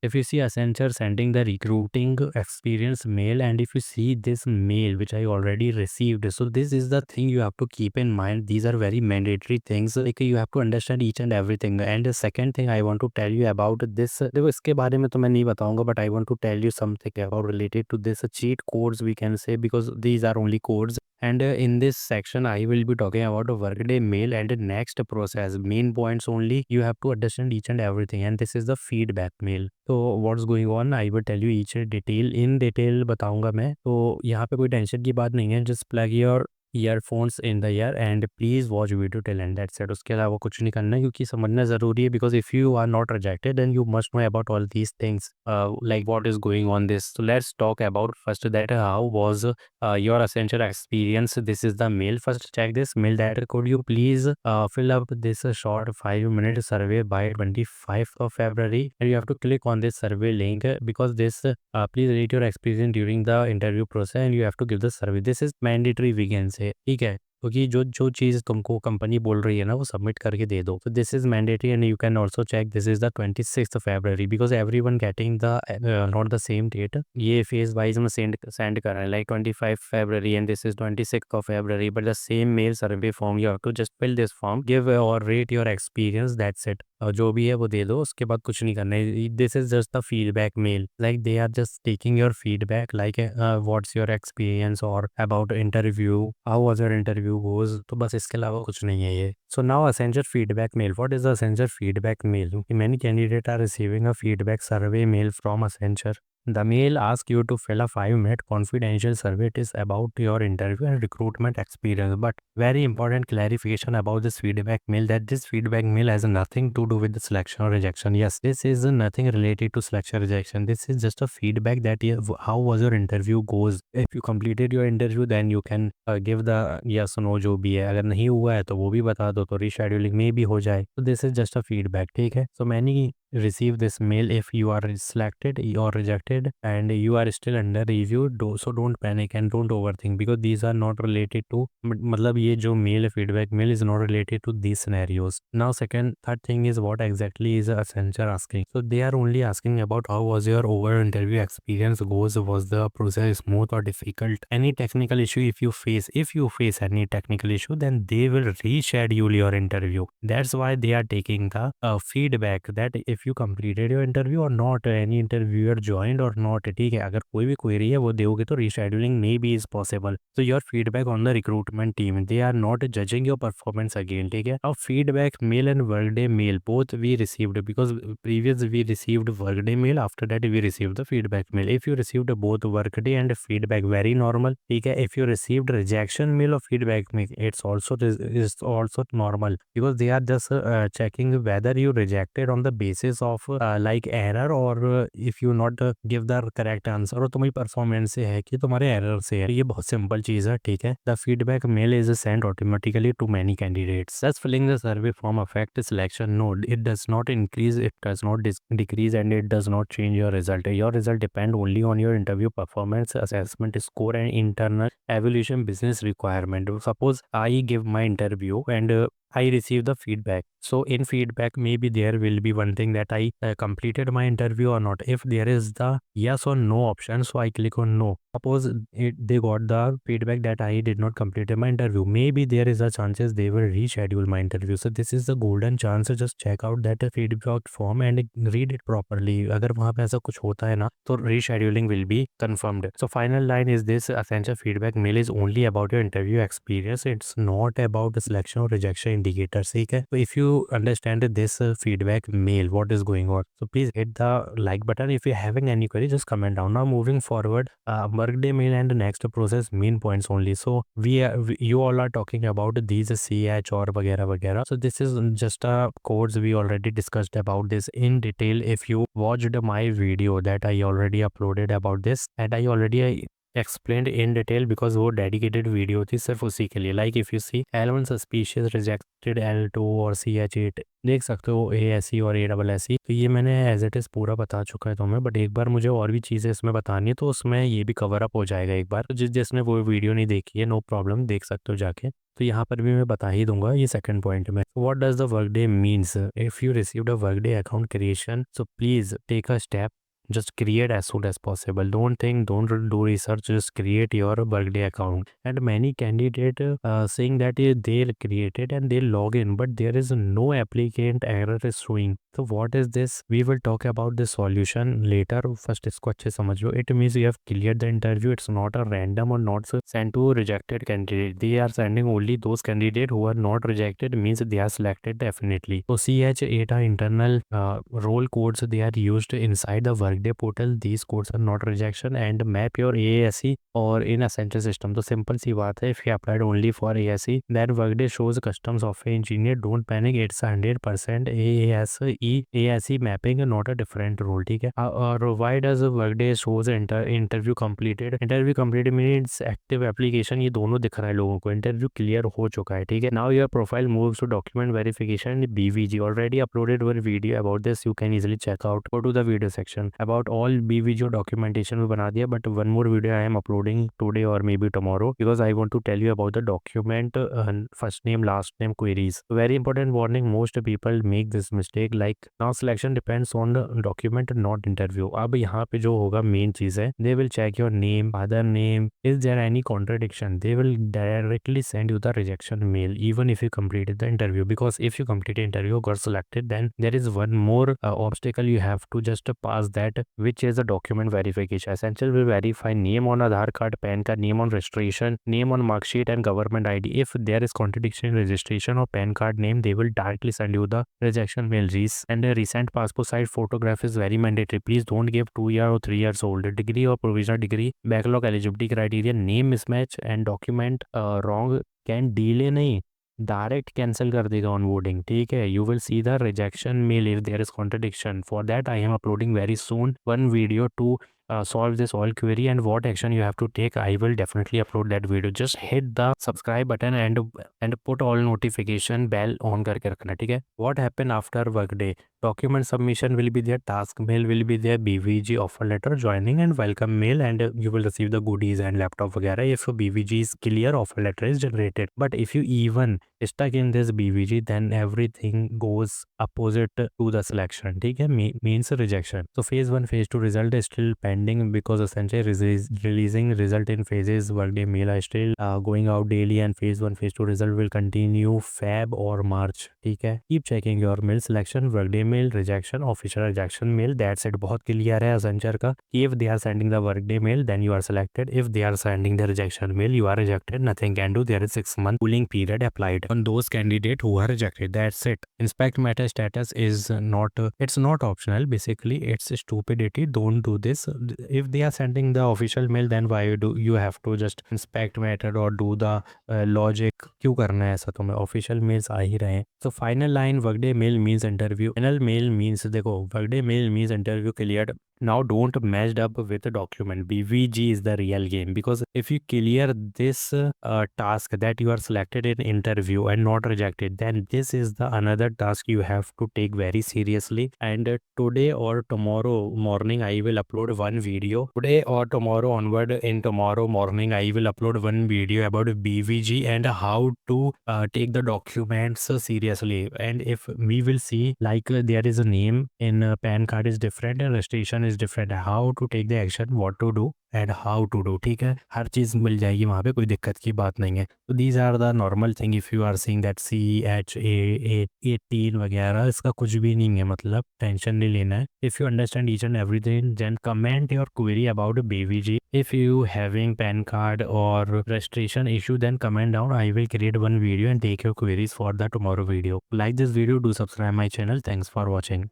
if you see Accenture sending the recruiting experience mail, and if you see this mail which I already received, so this is the thing you have to keep in mind. These are very mandatory things, like you have to understand each and everything. And the second thing I want to tell you about this, देखो इसके बारे में तो मैं नहीं बताऊंगा, but I want to tell you something about related to this cheat codes, we can say, because these are only codes. And in this section I will be talking about a workday mail and the next process main points only. You have to understand each and everything, and this is the feedback mail. तो what's going on, I will tell you each detail, in detail बताऊंगा मैं। तो यहाँ पे कोई tension की बात नहीं है, just plug your earphones in the year and please watch video till and that's it. उसके अलावा कुछ नहीं करना है, क्योंकि समझना ज़रूरी है, because if you are not rejected then you must know about all these things, like what is going on this. So let's talk about first that how was your Accenture experience. This is the mail. First check this mail, that could you please fill up this short 5-minute survey by 25th of February, and you have to click on this survey link, because this please rate your experience during the interview process and you have to give the survey. This is mandatory, we can say, ठीक है, क्योंकि जो जो चीज़ तुमको company बोल रही है ना, वो सबमिट करके दे दो। तो this is mandatory, and you can also check this is the 26th February, because everyone getting the not the same date. ये फेज वाइज में सेंड कर रहे हैं, like 25 February and this is 26th February, but the same mail survey form, you have to just fill this form, give और rate your experience, that's it. जो भी है वो दे दो, उसके बाद कुछ नहीं करना है। This is just the feedback mail, like they are just taking your feedback, like what's your experience और about interview, how was your interview goes. तो बस इसके अलावा कुछ नहीं है ये। So now Accenture feedback mail. What is the Accenture feedback mail? Many candidates are receiving a feedback survey mail from Accenture. The mail asks you to fill a 5-minute confidential survey. It is about your interview and recruitment experience. But very important clarification about this feedback mail, that this feedback mail has nothing to do with the selection or rejection. Yes, this is nothing related to selection or rejection. This is just a feedback that how was your interview goes. If you completed your interview, then you can give the yes or no जो भी है। अगर नहीं हुआ है तो वो भी बता दो, तो rescheduling में भी हो जाए। So this is just a feedback, ठीक है। So many receive this mail if you are selected or rejected and you are still under review. So don't panic and don't overthink, because these are not related to, मतलब ये जो mail feedback mail is not related to these scenarios. Now third thing is, what exactly is Accenture asking? So they are only asking about how was your overall interview experience goes, was the process smooth or difficult, any technical issue if you face any technical issue, then they will reschedule your interview. That's why they are taking the feedback, that if you completed your interview or not, any interviewer joined or not, ठीक है। अगर कोई भी query है वो दोगे तो rescheduling maybe is possible. So your feedback on the recruitment team, they are not judging your performance again, ठीक है। Now feedback mail and workday mail both we received, because previous we received workday mail, after that we received the feedback mail. If you received both workday and feedback, very normal, ठीक है। If you received rejection mail or feedback mail, it's also normal, because they are just checking whether you rejected on the basis of like error, or if you not give the correct answer, और तुम्हारी performance से है कि तुम्हारे error से है। ये बहुत सिंपल चीज़ है, ठीक है। The feedback mail is send automatically to many candidates. Does filling the survey form affect selection? No, it does not increase, it does not decrease, and it does not change your result. Your result depend only on your interview performance, assessment score, and internal evaluation business requirement. Suppose I give my interview and I receive the feedback. So in feedback, maybe there will be one thing that I completed my interview or not. If there is the yes or no option, so I click on no. Suppose they got the feedback that I did not complete my interview. Maybe there is a chances they will reschedule my interview. So this is the golden chance. Just check out that feedback form and read it properly. अगर वहाँ पे ऐसा कुछ होता है ना, तो rescheduling will be confirmed. So final line is this: Accenture feedback mail is only about your interview experience. It's not about the selection or rejection indicators, ठीक है। So if you understand this feedback mail, what is going on, so please hit the like button. If you're having any query, just comment down. Now moving forward, workday mail and the next process main points only. So you all are talking about these CH or वगैरह वगैरह. So this is just codes we already discussed about this in detail. If you watched my video that I already uploaded about this, and I already explained in detail because वो dedicated video थी सिर्फ उसी के लिए। Like if you see L1 suspicious rejected L2 और CH8, देख सकते हो ASE और ASSE। तो ये मैंने एज इट इज़ पूरा बता चुका है तुम्हें, बट एक बार मुझे और भी चीज़ें इसमें बतानी है तो उसमें ये भी कवर अप हो जाएगा एक बार। तो जिसने वो वीडियो नहीं देखी है, नो प्रॉब्लम, देख सकते हो जाके। तो यहाँ पर भी मैं बता ही दूंगा ये सेकंड पॉइंट में। What does the work day means? If you received a work day account creation, so please take a step, just create as soon as possible. Don't think, don't do research, just create your workday account. And many candidate saying that they created and they log in, but there is no applicant error is showing. So what is this? We will talk about the solution later. First इसको अच्छे समझ लो. It means you have cleared the interview. It's not a random or not sent to rejected candidate. They are sending only those candidate who are not rejected, means they are selected definitely. So CH8 are internal role codes, they are used inside the workday portal. These codes are not rejection and map your AASE or in Accenture system. तो simple सी बात है, if you applied only for ASE, then workday shows custom software engineer, don't panic, it's 100% ASE mapping, not a different role, ठीक है। और why does workday shows interview completed? Interview completed means active application, ये दोनों दिख रहा है लोगों को, इंटरव्यू क्लियर हो चुका है, ठीक है। Now your profile moves to document verification, BVG already uploaded one video about this, you can easily check out, go to the video section about all BVG और documentation भी बना दिया, but one more video I am uploading today or maybe tomorrow because I want to tell you about the document first name last name queries. Very important warning, most people make this mistake, like now selection depends on the document not interview. अब यहाँ पे जो होगा main चीज़ है, they will check your name, other name, is there any contradiction, they will directly send you the rejection mail even if you completed the interview, because if you completed interview, got selected, then there is one more obstacle you have to just pass that, which is the document verification. Essential will verify name on Aadhaar card, PAN card, name on registration, name on mark sheet and government ID. If there is contradiction in registration or PAN card name, they will directly send you the rejection mail. And a recent passport size photograph is very mandatory. Please don't give 2 year or 3 years old. Degree or provisional degree, backlog eligibility criteria, name mismatch and document wrong can delay नहीं, direct cancel कर देगा onboarding, ठीक है। You will see the rejection mail if there is contradiction. For that I am uploading very soon one video to solve this all query and what action you have to take. I will definitely upload that video. Just hit the subscribe button and put all notification bell on करके रखना, ठीक है। What happen after workday? Document submission will be there, task mail will be there, BVG offer letter, joining and welcome mail, and you will receive the goodies and laptop वगैरह if BVG is clear, offer letter is generated. But if you even stuck in this BVG, then everything goes opposite to the selection, ठीक है, means rejection. So phase 1 phase 2 result is still pending because essentially releasing result in phases. Workday mail are still going out daily and phase 1 phase 2 result will continue Feb or March, ठीक है। Keep checking your mail selection, workday mail rejection, official rejection mail, that's it। बहुत clear है Accenture का कि if they are sending the workday mail then you are selected, if they are sending the rejection mail you are rejected, nothing can do, there is 6 month cooling period applied on those candidates who are rejected, that's it। Inspect meta status is not it's not optional, basically it's stupidity, don't do this। if they are sending the official mail then why do you have to just inspect method or do the logic, क्यों करना है ऐसा तुम्हें, official mails आ ही रहे हैं। तो final line, workday mail means interview, final mail means, देखो workday mail means interview clear. Now don't messed up with the document, BVG is the real game, because if you clear this task that you are selected in interview and not rejected, then this is the another task you have to take very seriously। and today or tomorrow morning I will upload one video, today or tomorrow onward, in tomorrow morning I will upload one video about BVG and how to take the documents seriously। and if we will see like there is a name in PAN card is different and registration is different, how to take the action, what to do and how to do, ठीक है, हर चीज़ मिल जाएगी वहाँ पे, कोई दिक्कत की बात नहीं है। तो these are the normal thing, if you are seeing that CH18 वगैरह, इसका कुछ भी नहीं है, मतलब टेंशन नहीं लेना है। If you understand each and everything then comment your query about BVG। If you having PAN card और registration issue then comment down, I will create one video and take your queries for the tomorrow video. Like this video, do subscribe my channel, thanks for watching.